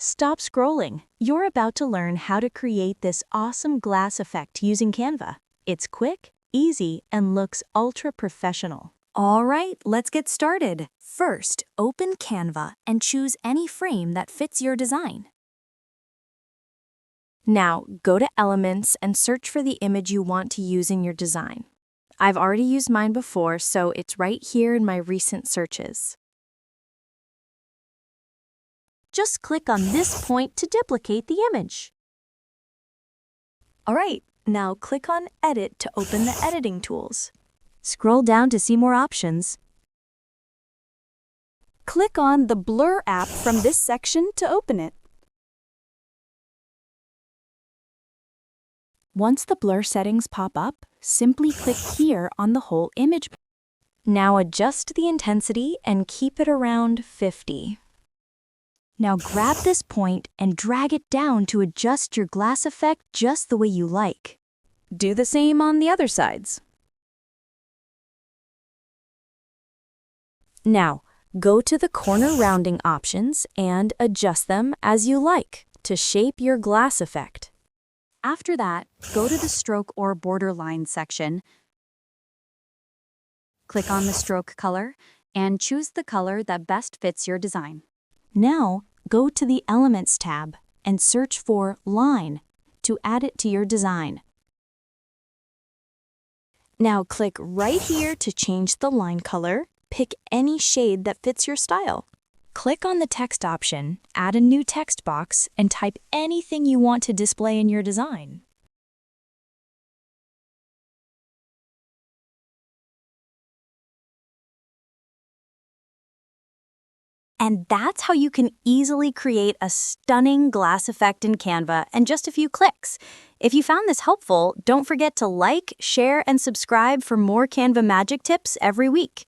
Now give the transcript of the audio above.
Stop scrolling. You're about to learn how to create this awesome glass effect using Canva. It's quick, easy, and looks ultra professional. All right, let's get started. First, open Canva and choose any frame that fits your design. Now, go to Elements and search for the image you want to use in your design. I've already used mine before, so it's right here in my recent searches. Just click on this point to duplicate the image. All right, now click on Edit to open the editing tools. Scroll down to see more options. Click on the Blur app from this section to open it. Once the blur settings pop up, simply click here on the whole image. Now adjust the intensity and keep it around 50. Now grab this point and drag it down to adjust your glass effect just the way you like. Do the same on the other sides. Now, go to the corner rounding options and adjust them as you like to shape your glass effect. After that, go to the stroke or borderline section. Click on the stroke color and choose the color that best fits your design. Now, go to the Elements tab and search for Line to add it to your design. Now click right here to change the line color. Pick any shade that fits your style. Click on the text option, add a new text box, and type anything you want to display in your design. And that's how you can easily create a stunning glass effect in Canva in just a few clicks. If you found this helpful, don't forget to like, share, and subscribe for more Canva Magic tips every week.